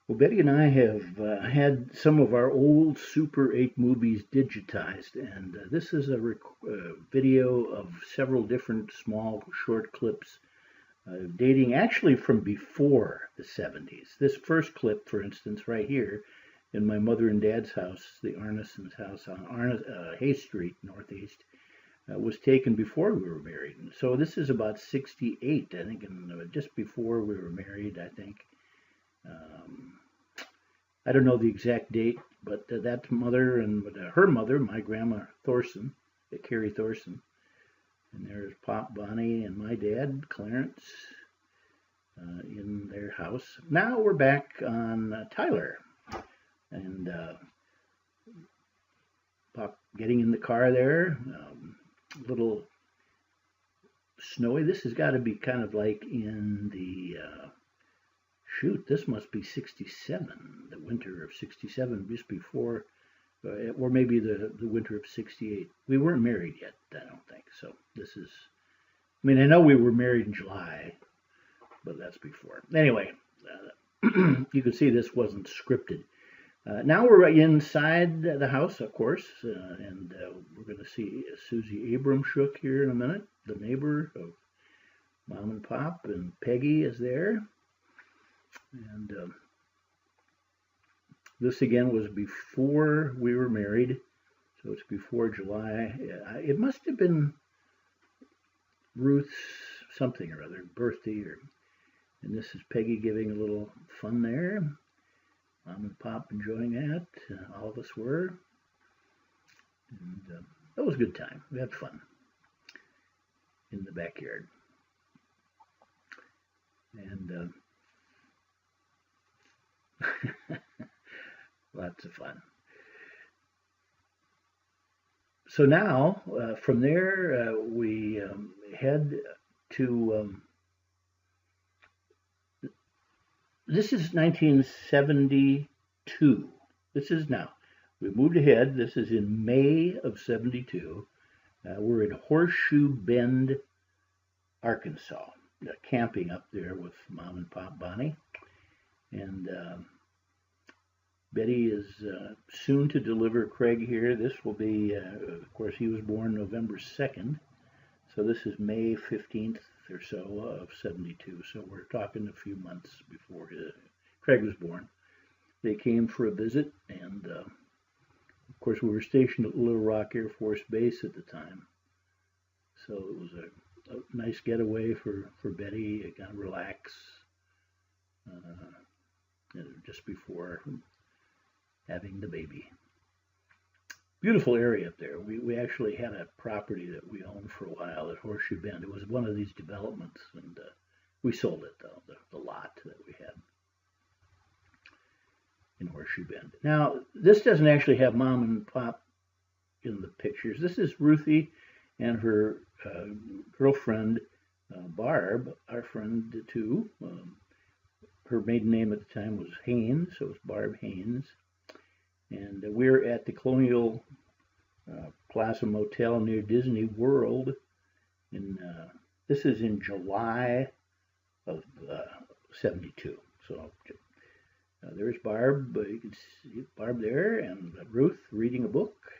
Well, Betty and I have had some of our old Super 8 movies digitized, and this is a video of several different small short clips dating actually from before the 70s. This first clip, for instance, right here in my mother and dad's house, the Arneson's house on Hay Street, Northeast, was taken before we were married. And so this is about 68, I think, and just before we were married, I think. Um, I don't know the exact date, but that mother and her mother, my grandma Thorson, Carrie Thorson, and there's Pop Bonnie and my dad, Clarence, in their house. Now we're back on Tyler, and Pop getting in the car there, a little snowy. This has got to be kind of like in the shoot, this must be 67, the winter of 67, just before, or maybe the winter of 68. We weren't married yet, I don't think. So this is, I mean, I know we were married in July, but that's before. Anyway, you can see this wasn't scripted. Now we're inside the house, of course, and we're going to see Susie Abramshook here in a minute, the neighbor of Mom and Pop, and Peggy is there. And this again was before we were married, so it's before July. It must have been Ruth's something or other, birthday, and this is Peggy giving a little fun there. Mom and Pop enjoying that. All of us were. And that was a good time. We had fun in the backyard. And lots of fun. So now, from there, we head to, this is 1972. This is now. We moved ahead. This is in May of 72. We're in Horseshoe Bend, Arkansas, camping up there with Mom and Pop Bonnie. And Betty is soon to deliver Craig here. This will be, of course, he was born November 2nd. So this is May 15th or so of 72. So we're talking a few months before Craig was born. They came for a visit, and of course, we were stationed at Little Rock Air Force Base at the time. So it was a nice getaway for Betty, kind of relax just before having the baby. Beautiful area up there. We actually had a property that we owned for a while at Horseshoe Bend. It was one of these developments, and we sold it, though, the lot that we had in Horseshoe Bend. Now, this doesn't actually have Mom and Pop in the pictures. This is Ruthie and her girlfriend, Barb, our friend, too. Her maiden name at the time was Haynes, so it was Barb Haynes. And we're at the Colonial Plaza Motel near Disney World. This is in July of 72. So there's Barb. You can see Barb there, and Ruth reading a book,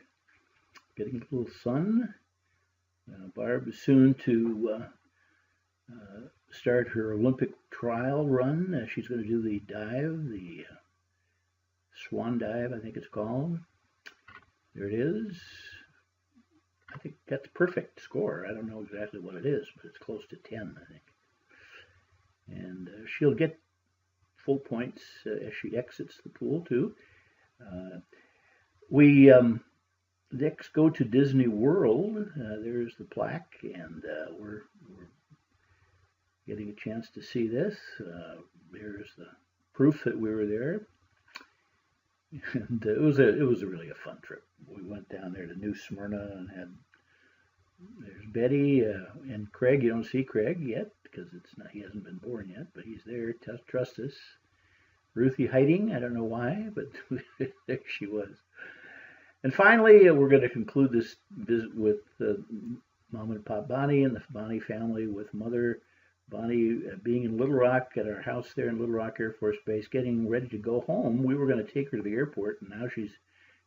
getting a little sun. Barb is soon to start her Olympic trial run. She's going to do the dive, the swan dive, I think it's called. There it is. I think that's a perfect score. I don't know exactly what it is, but it's close to 10, I think. And she'll get full points as she exits the pool, too. We next go to Disney World. There's the plaque, and we're getting a chance to see this. There's the proof that we were there. And it was a really a fun trip. We went down there to New Smyrna and there's Betty and Craig. You don't see Craig yet because he hasn't been born yet, but he's there. Trust us. Ruthie hiding, I don't know why, but there she was. And finally, we're going to conclude this visit with Mom and Pop Bonnie and the Bonnie family with Mother Bonnie, being in Little Rock at our house there in Little Rock Air Force Base, getting ready to go home. We were going to take her to the airport, and now she's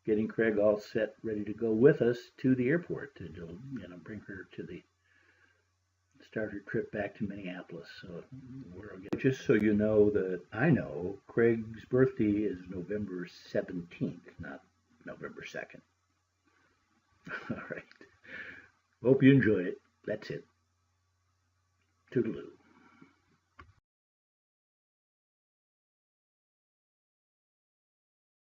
getting Craig all set, ready to go with us to the airport to bring her to the start her trip back to Minneapolis. So just so you know that I know Craig's birthday is November 17th, not November 2nd. All right. Hope you enjoy it. That's it. Toodaloo.